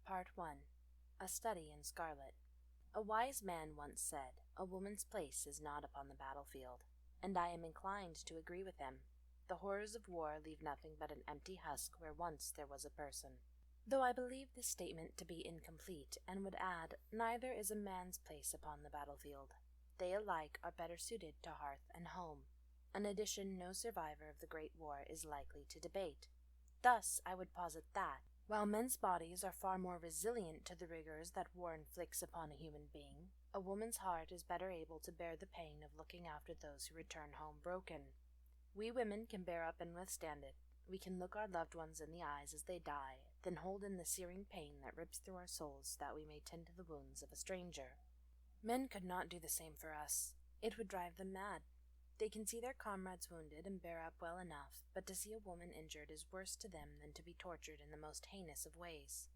Part 1. A Study in Scarlet. A wise man once said, "A woman's place is not upon the battlefield," and I am inclined to agree with him. The horrors of war leave nothing but an empty husk where once there was a person. Though I believe this statement to be incomplete, and would add, neither is a man's place upon the battlefield. They alike are better suited to hearth and home, an addition no survivor of the Great War is likely to debate. Thus I would posit that, while men's bodies are far more resilient to the rigors that war inflicts upon a human being, a woman's heart is better able to bear the pain of looking after those who return home broken. We women can bear up and withstand it. We can look our loved ones in the eyes as they die, then hold in the searing pain that rips through our souls so that we may tend to the wounds of a stranger. Men could not do the same for us. It would drive them mad. They can see their comrades wounded and bear up well enough, but to see a woman injured is worse to them than to be tortured in the most heinous of ways.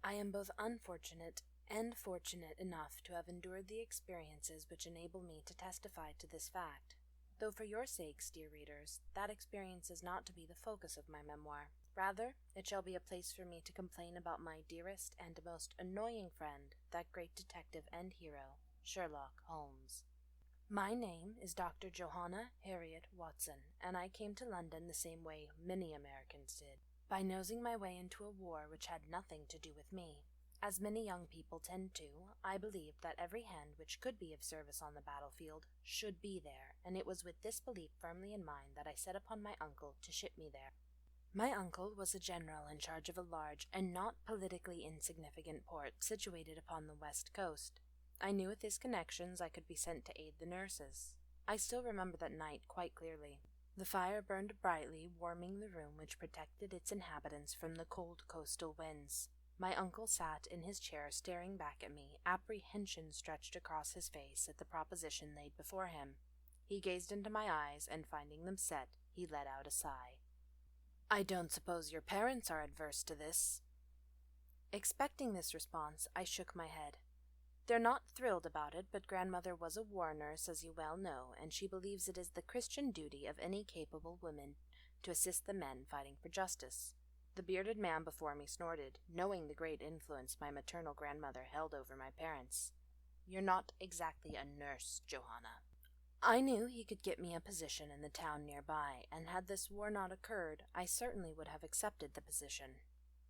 I am both unfortunate and fortunate enough to have endured the experiences which enable me to testify to this fact. Though for your sakes, dear readers, that experience is not to be the focus of my memoir. Rather, it shall be a place for me to complain about my dearest and most annoying friend, that great detective and hero, Sherlock Holmes. My name is Dr. Johanna Harriet Watson, and I came to London the same way many Americans did, by nosing my way into a war which had nothing to do with me. As many young people tend to, I believed that every hand which could be of service on the battlefield should be there, and it was with this belief firmly in mind that I set upon my uncle to ship me there. My uncle was a general in charge of a large and not politically insignificant port situated upon the west coast. I knew with his connections I could be sent to aid the nurses. I still remember that night quite clearly. The fire burned brightly, warming the room which protected its inhabitants from the cold coastal winds. My uncle sat in his chair staring back at me, apprehension stretched across his face at the proposition laid before him. He gazed into my eyes, and finding them set, he let out a sigh. "I don't suppose your parents are adverse to this?" Expecting this response, I shook my head. "They're not thrilled about it, but grandmother was a war nurse, as you well know, and she believes it is the Christian duty of any capable woman to assist the men fighting for justice." The bearded man before me snorted, knowing the great influence my maternal grandmother held over my parents. "You're not exactly a nurse, Johanna." I knew he could get me a position in the town nearby, and had this war not occurred, I certainly would have accepted the position.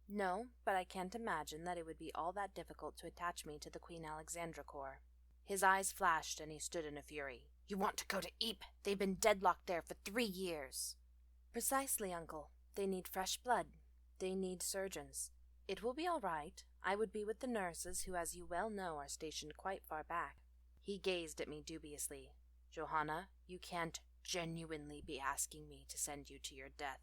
"No, but I can't imagine that it would be all that difficult to attach me to the Queen Alexandra Corps." His eyes flashed, and he stood in a fury. "You want to go to Ypres? They've been deadlocked there for 3 years. "Precisely, uncle. They need fresh blood. They need surgeons. It will be all right. I would be with the nurses, who, as you well know, are stationed quite far back." He gazed at me dubiously. "Johanna, you can't genuinely be asking me to send you to your death."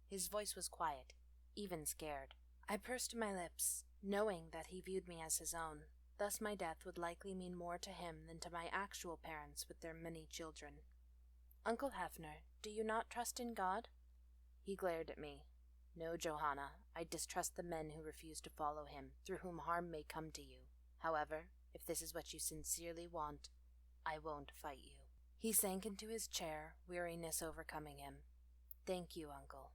His voice was quiet, even scared. I pursed my lips, knowing that he viewed me as his own. Thus my death would likely mean more to him than to my actual parents with their many children. "Uncle Hefner, do you not trust in God?" He glared at me. "No, Johanna, I distrust the men who refuse to follow him, through whom harm may come to you. However, if this is what you sincerely want, I won't fight you." He sank into his chair, weariness overcoming him. "Thank you, uncle."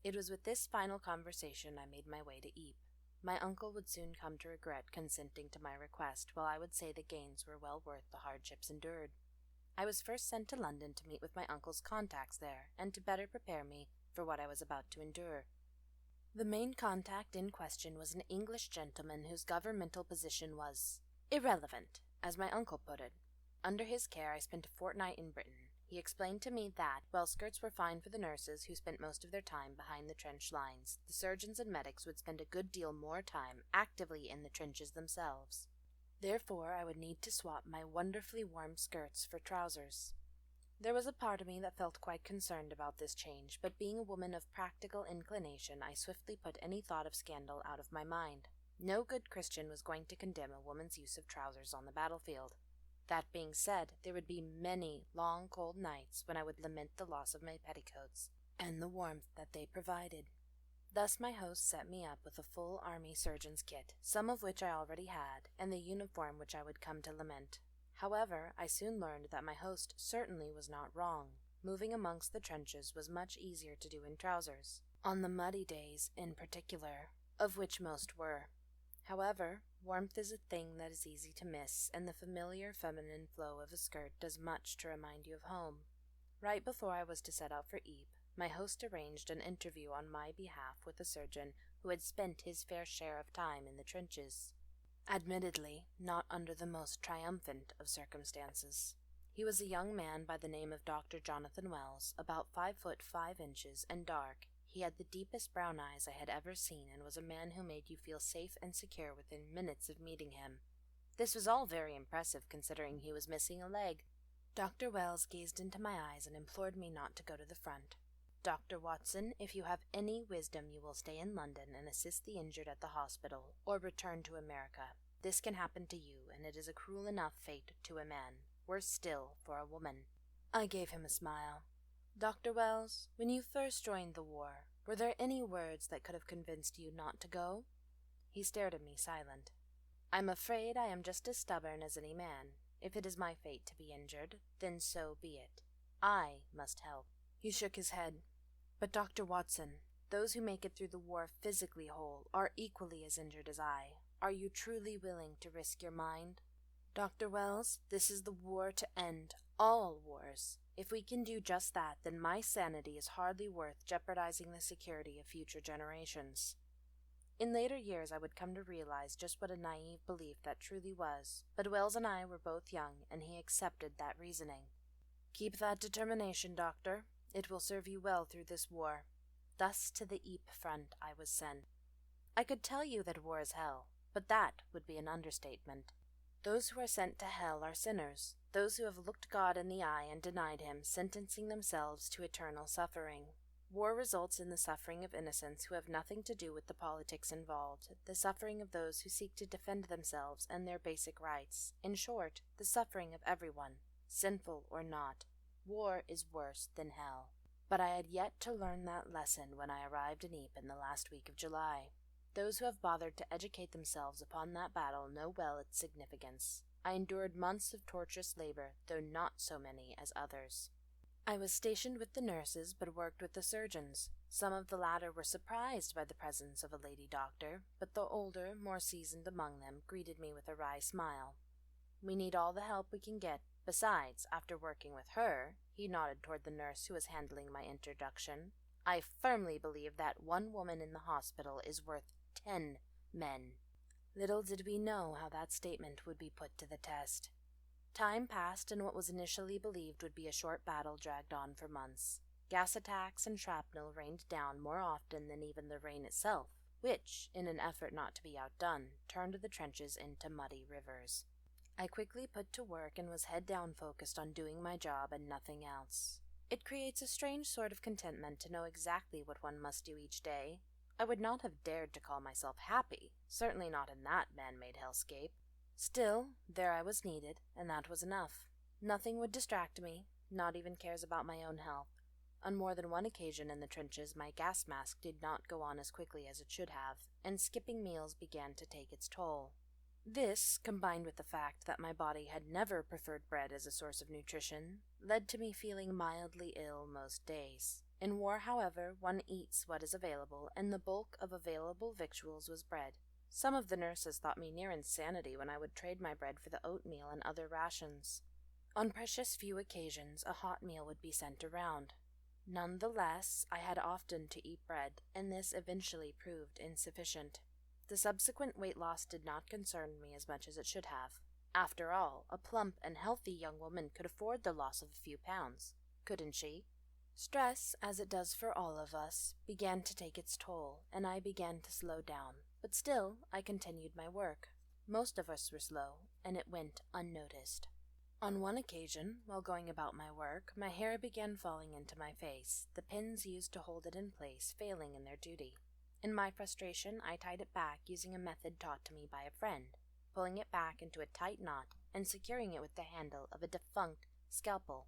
It was with this final conversation I made my way to Ypres. My uncle would soon come to regret consenting to my request, while I would say the gains were well worth the hardships endured. I was first sent to London to meet with my uncle's contacts there, and to better prepare me for what I was about to endure. The main contact in question was an English gentleman whose governmental position was irrelevant, as my uncle put it. Under his care I spent a fortnight in Britain. He explained to me that, while skirts were fine for the nurses, who spent most of their time behind the trench lines, the surgeons and medics would spend a good deal more time actively in the trenches themselves. Therefore, I would need to swap my wonderfully warm skirts for trousers. There was a part of me that felt quite concerned about this change, but being a woman of practical inclination, I swiftly put any thought of scandal out of my mind. No good Christian was going to condemn a woman's use of trousers on the battlefield. That being said, there would be many long cold nights when I would lament the loss of my petticoats, and the warmth that they provided. Thus my host set me up with a full army surgeon's kit, some of which I already had, and the uniform which I would come to lament. However, I soon learned that my host certainly was not wrong. Moving amongst the trenches was much easier to do in trousers. On the muddy days, in particular. of which most were. However, warmth is a thing that is easy to miss, and the familiar feminine flow of a skirt does much to remind you of home. Right before I was to set out for Ypres, my host arranged an interview on my behalf with a surgeon who had spent his fair share of time in the trenches. Admittedly, not under the most triumphant of circumstances. He was a young man by the name of Dr. Jonathan Wells, about 5'5" and dark. He had the deepest brown eyes I had ever seen, and was a man who made you feel safe and secure within minutes of meeting him. This was all very impressive, considering he was missing a leg. Dr. Wells gazed into my eyes and implored me not to go to the front. "Dr. Watson, if you have any wisdom, you will stay in London and assist the injured at the hospital, or return to America. This can happen to you, and it is a cruel enough fate to a man. Worse still for a woman." I gave him a smile. "Dr. Wells, when you first joined the war, were there any words that could have convinced you not to go?" He stared at me silent. "I'm afraid I am just as stubborn as any man. If it is my fate to be injured, then so be it. I must help." He shook his head. "But Dr. Watson, those who make it through the war physically whole are equally as injured as I. Are you truly willing to risk your mind?" "Dr. Wells, this is the war to end all wars. If we can do just that, then my sanity is hardly worth jeopardizing the security of future generations." In later years I would come to realize just what a naive belief that truly was, but Wells and I were both young, and he accepted that reasoning. "Keep that determination, Doctor. It will serve you well through this war." Thus to the Ypres front I was sent. I could tell you that war is hell, but that would be an understatement. Those who are sent to hell are sinners, those who have looked God in the eye and denied him, sentencing themselves to eternal suffering. War results in the suffering of innocents who have nothing to do with the politics involved, the suffering of those who seek to defend themselves and their basic rights. In short, the suffering of everyone, sinful or not. War is worse than hell. But I had yet to learn that lesson when I arrived in Ypres in the last week of July. Those who have bothered to educate themselves upon that battle know well its significance. I endured months of torturous labor, though not so many as others. I was stationed with the nurses, but worked with the surgeons. Some of the latter were surprised by the presence of a lady doctor, but the older, more seasoned among them greeted me with a wry smile. "We need all the help we can get. Besides, after working with her," he nodded toward the nurse who was handling my introduction, "I firmly believe that one woman in the hospital is worth 10 men. Little did we know how that statement would be put to the test. Time passed, and what was initially believed would be a short battle dragged on for months. Gas attacks and shrapnel rained down more often than even the rain itself, which, in an effort not to be outdone, turned the trenches into muddy rivers. I quickly put to work and was head-down focused on doing my job and nothing else. It creates a strange sort of contentment to know exactly what one must do each day. I would not have dared to call myself happy, certainly not in that man-made hellscape. Still, there I was needed, and that was enough. Nothing would distract me, not even cares about my own health. On more than one occasion in the trenches, my gas mask did not go on as quickly as it should have, and skipping meals began to take its toll. This, combined with the fact that my body had never preferred bread as a source of nutrition, led to me feeling mildly ill most days. In war, however, one eats what is available, and the bulk of available victuals was bread. Some of the nurses thought me near insanity when I would trade my bread for the oatmeal and other rations. On precious few occasions, a hot meal would be sent around. Nonetheless, I had often to eat bread, and this eventually proved insufficient. The subsequent weight loss did not concern me as much as it should have. After all, a plump and healthy young woman could afford the loss of a few pounds, couldn't she? Stress, as it does for all of us, began to take its toll, and I began to slow down. But still, I continued my work. Most of us were slow, and it went unnoticed. On one occasion, while going about my work, my hair began falling into my face, the pins used to hold it in place failing in their duty. In my frustration, I tied it back using a method taught to me by a friend, pulling it back into a tight knot and securing it with the handle of a defunct scalpel.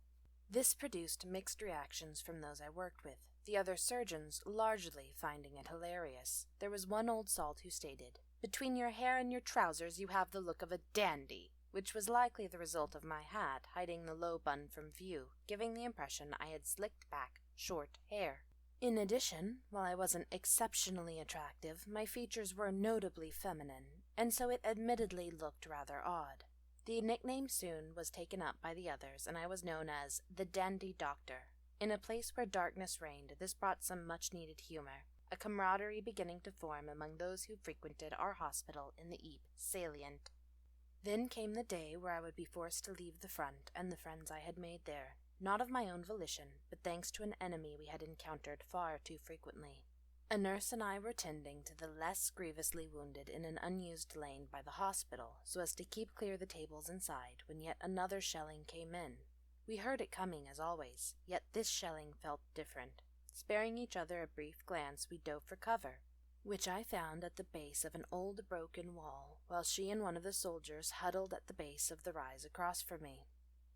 This produced mixed reactions from those I worked with, the other surgeons largely finding it hilarious. There was one old salt who stated, "Between your hair and your trousers you have the look of a dandy," which was likely the result of my hat hiding the low bun from view, giving the impression I had slicked back short hair. In addition, while I wasn't exceptionally attractive, my features were notably feminine, and so it admittedly looked rather odd. The nickname soon was taken up by the others, and I was known as the Dandy Doctor. In a place where darkness reigned, this brought some much-needed humor, a camaraderie beginning to form among those who frequented our hospital in the Eep salient. Then came the day where I would be forced to leave the front and the friends I had made there, not of my own volition, but thanks to an enemy we had encountered far too frequently. A nurse and I were tending to the less grievously wounded in an unused lane by the hospital, so as to keep clear the tables inside, when yet another shelling came in. We heard it coming as always, yet this shelling felt different. Sparing each other a brief glance, we dove for cover, which I found at the base of an old broken wall, while she and one of the soldiers huddled at the base of the rise across from me.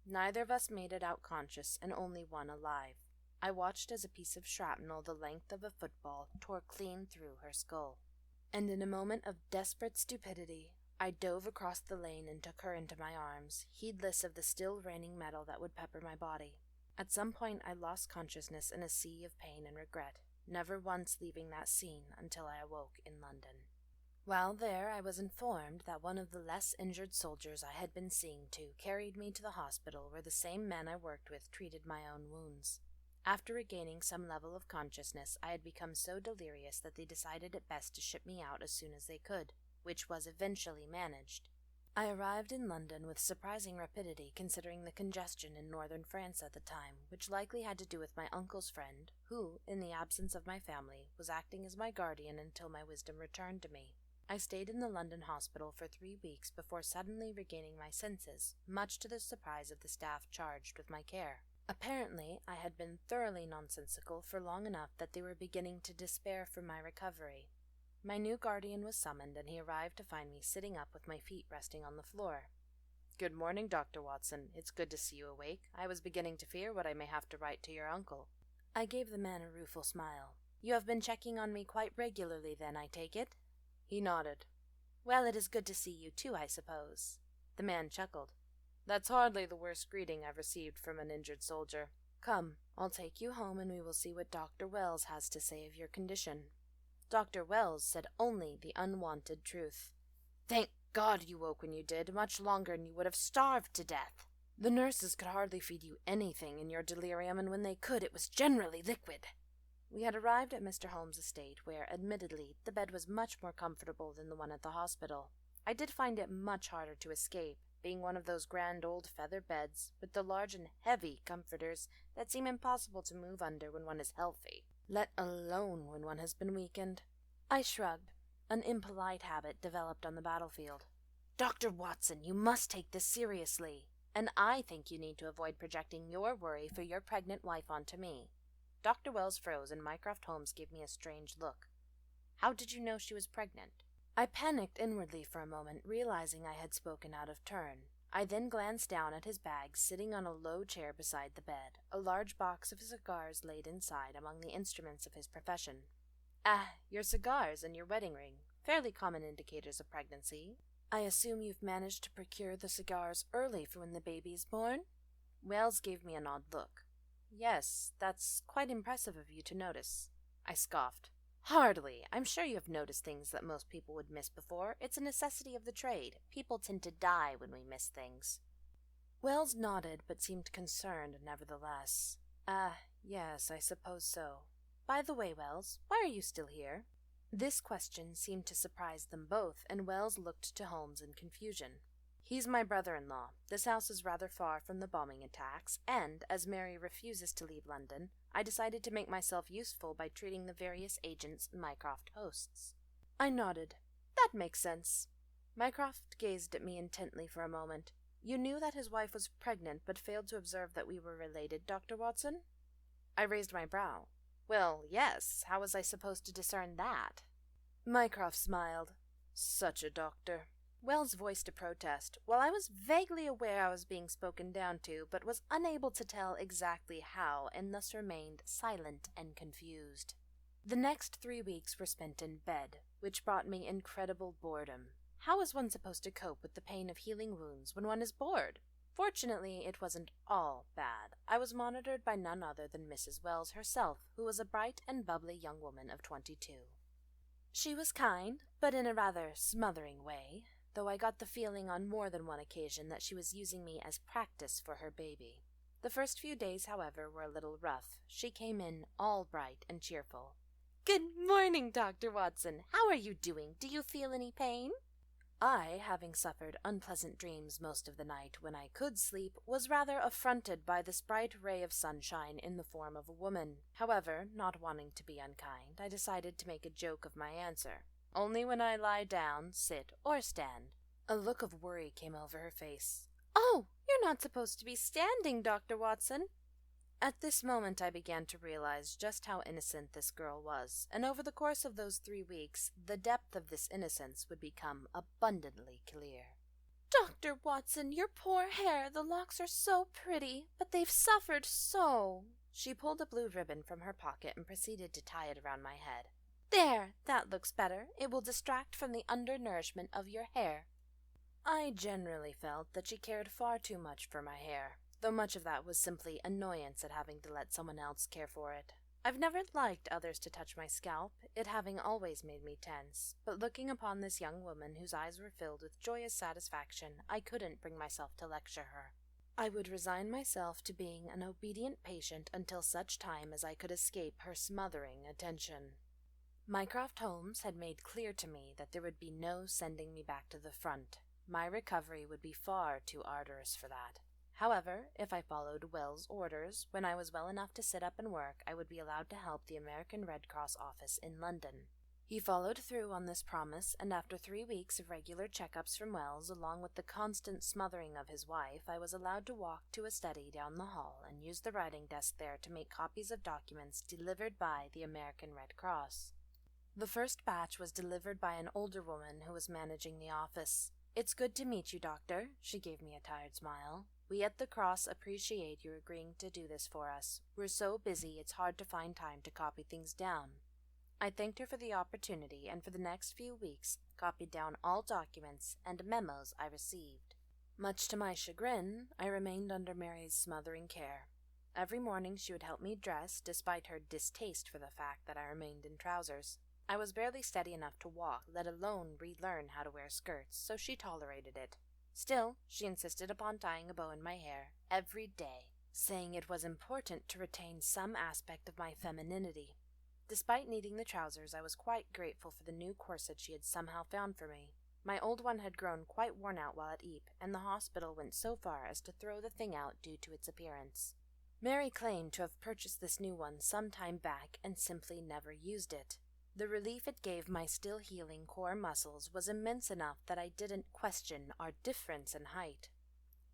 Neither of us made it out conscious, and only one alive. I watched as a piece of shrapnel the length of a football tore clean through her skull. And in a moment of desperate stupidity, I dove across the lane and took her into my arms, heedless of the still raining metal that would pepper my body. At some point I lost consciousness in a sea of pain and regret, never once leaving that scene until I awoke in London. While there, I was informed that one of the less injured soldiers I had been seeing to carried me to the hospital where the same men I worked with treated my own wounds. After regaining some level of consciousness, I had become so delirious that they decided it best to ship me out as soon as they could, which was eventually managed. I arrived in London with surprising rapidity considering the congestion in northern France at the time, which likely had to do with my uncle's friend, who, in the absence of my family, was acting as my guardian until my wisdom returned to me. I stayed in the London hospital for 3 weeks before suddenly regaining my senses, much to the surprise of the staff charged with my care. Apparently, I had been thoroughly nonsensical for long enough that they were beginning to despair from my recovery. My new guardian was summoned, and he arrived to find me sitting up with my feet resting on the floor. "Good morning, Dr. Watson. It's good to see you awake. I was beginning to fear what I may have to write to your uncle." I gave the man a rueful smile. "You have been checking on me quite regularly, then, I take it?" He nodded. "Well, it is good to see you, too, I suppose." The man chuckled. "That's hardly the worst greeting I've received from an injured soldier. Come, I'll take you home and we will see what Dr. Wells has to say of your condition." Dr. Wells said only the unwanted truth. "Thank God you woke when you did. Much longer and you would have starved to death. The nurses could hardly feed you anything in your delirium, and when they could, it was generally liquid." We had arrived at Mr. Holmes' estate, where, admittedly, the bed was much more comfortable than the one at the hospital. I did find it much harder to escape, being one of those grand old feather beds, with the large and heavy comforters that seem impossible to move under when one is healthy, let alone when one has been weakened. I shrugged, an impolite habit developed on the battlefield. "Dr. Watson, you must take this seriously, and I think you need to avoid projecting your worry for your pregnant wife onto me." Dr. Wells froze, and Mycroft Holmes gave me a strange look. "How did you know she was pregnant?" I panicked inwardly for a moment, realizing I had spoken out of turn. I then glanced down at his bag sitting on a low chair beside the bed, a large box of cigars laid inside among the instruments of his profession. "Ah, your cigars and your wedding ring. Fairly common indicators of pregnancy. I assume you've managed to procure the cigars early for when the baby is born?" Wells gave me an odd look. "Yes, that's quite impressive of you to notice." I scoffed. "Hardly. I'm sure you have noticed things that most people would miss before. It's a necessity of the trade. People tend to die when we miss things." Wells nodded, but seemed concerned nevertheless. Yes, I suppose so. By the way, Wells, why are you still here?" This question seemed to surprise them both, and Wells looked to Holmes in confusion. "He's my brother-in-law. This house is rather far from the bombing attacks, and, as Mary refuses to leave London, I decided to make myself useful by treating the various agents Mycroft hosts." I nodded. "That makes sense." Mycroft gazed at me intently for a moment. "You knew that his wife was pregnant, but failed to observe that we were related, Dr. Watson?" I raised my brow. "Well, yes. How was I supposed to discern that?" Mycroft smiled. "Such a doctor." Wells voiced a protest, while I was vaguely aware I was being spoken down to, but was unable to tell exactly how, and thus remained silent and confused. The next 3 weeks were spent in bed, which brought me incredible boredom. How is one supposed to cope with the pain of healing wounds when one is bored? Fortunately, it wasn't all bad. I was monitored by none other than Mrs. Wells herself, who was a bright and bubbly young woman of 22. She was kind, but in a rather smothering way, though I got the feeling on more than one occasion that she was using me as practice for her baby. The first few days, however, were a little rough. She came in all bright and cheerful. "Good morning, Dr. Watson. How are you doing? Do you feel any pain?" I, having suffered unpleasant dreams most of the night when I could sleep, was rather affronted by this bright ray of sunshine in the form of a woman. However, not wanting to be unkind, I decided to make a joke of my answer. "Only when I lie down, sit, or stand." A look of worry came over her face. "Oh, you're not supposed to be standing, Dr. Watson." At this moment I began to realize just how innocent this girl was, and over the course of those 3 weeks, the depth of this innocence would become abundantly clear. "Dr. Watson, your poor hair, the locks are so pretty, but they've suffered so." She pulled a blue ribbon from her pocket and proceeded to tie it around my head. "There, that looks better. It will distract from the undernourishment of your hair." I generally felt that she cared far too much for my hair, though much of that was simply annoyance at having to let someone else care for it. I've never liked others to touch my scalp, it having always made me tense, but looking upon this young woman whose eyes were filled with joyous satisfaction, I couldn't bring myself to lecture her. I would resign myself to being an obedient patient until such time as I could escape her smothering attention. Mycroft Holmes had made clear to me that there would be no sending me back to the front. My recovery would be far too arduous for that. However, if I followed Wells' orders, when I was well enough to sit up and work, I would be allowed to help the American Red Cross office in London. He followed through on this promise, and after 3 weeks of regular checkups from Wells, along with the constant smothering of his wife, I was allowed to walk to a study down the hall and use the writing desk there to make copies of documents delivered by the American Red Cross. The first batch was delivered by an older woman who was managing the office. "It's good to meet you, Doctor," she gave me a tired smile. "We at the Cross appreciate you agreeing to do this for us. We're so busy it's hard to find time to copy things down." I thanked her for the opportunity, and for the next few weeks copied down all documents and memos I received. Much to my chagrin, I remained under Mary's smothering care. Every morning she would help me dress, despite her distaste for the fact that I remained in trousers. I was barely steady enough to walk, let alone relearn how to wear skirts, so she tolerated it. Still, she insisted upon tying a bow in my hair every day, saying it was important to retain some aspect of my femininity. Despite needing the trousers, I was quite grateful for the new corset she had somehow found for me. My old one had grown quite worn out while at Ypres, and the hospital went so far as to throw the thing out due to its appearance. Mary claimed to have purchased this new one some time back and simply never used it. The relief it gave my still healing core muscles was immense enough that I didn't question our difference in height.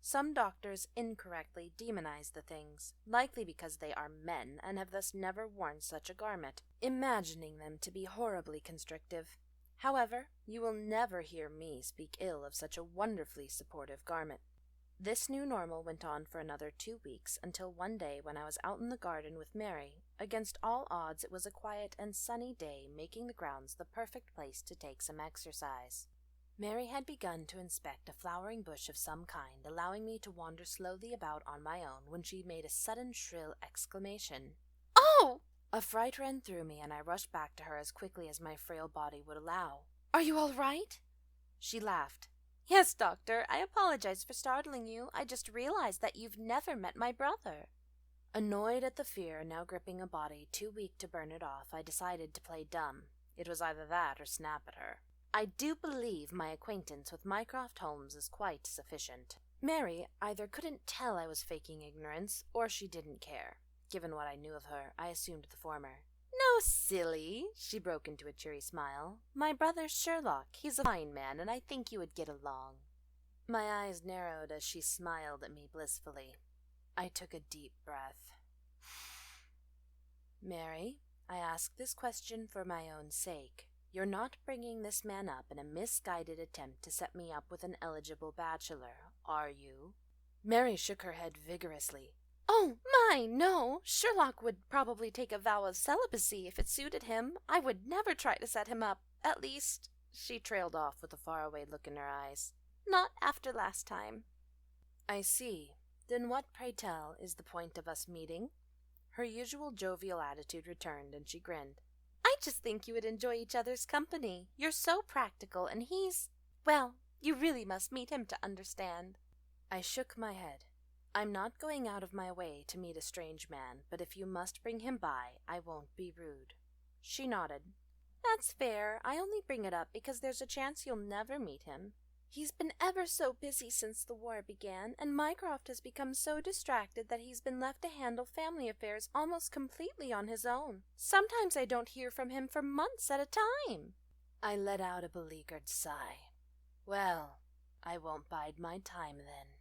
Some doctors incorrectly demonize the things, likely because they are men and have thus never worn such a garment, imagining them to be horribly constrictive. However, you will never hear me speak ill of such a wonderfully supportive garment. This new normal went on for another 2 weeks, until one day when I was out in the garden with Mary. Against all odds, it was a quiet and sunny day, making the grounds the perfect place to take some exercise. Mary had begun to inspect a flowering bush of some kind, allowing me to wander slowly about on my own, when she made a sudden shrill exclamation. "Oh!" A fright ran through me, and I rushed back to her as quickly as my frail body would allow. "Are you all right?" She laughed. "Yes, Doctor, I apologize for startling you. I just realized that you've never met my brother." Annoyed at the fear now gripping a body too weak to burn it off, I decided to play dumb. It was either that or snap at her. I do believe my acquaintance with Mycroft Holmes is quite sufficient. Mary either couldn't tell I was faking ignorance, or she didn't care. Given what I knew of her, I assumed the former. "No, silly," she broke into a cheery smile. "My brother's Sherlock. He's a fine man, and I think you would get along." My eyes narrowed as she smiled at me blissfully. I took a deep breath. "Mary, I ask this question for my own sake. You're not bringing this man up in a misguided attempt to set me up with an eligible bachelor, are you?" Mary shook her head vigorously. "Oh, my, no! Sherlock would probably take a vow of celibacy if it suited him. I would never try to set him up. At least," she trailed off with a faraway look in her eyes, "not after last time." I see. Then what, pray tell, is the point of us meeting? Her usual jovial attitude returned, and she grinned. I just think you would enjoy each other's company. You're so practical, and well, you really must meet him to understand. I shook my head. I'm not going out of my way to meet a strange man, but if you must bring him by, I won't be rude. She nodded. That's fair. I only bring it up because there's a chance you'll never meet him. He's been ever so busy since the war began, and Mycroft has become so distracted that he's been left to handle family affairs almost completely on his own. Sometimes I don't hear from him for months at a time. I let out a beleaguered sigh. Well, I won't bide my time then.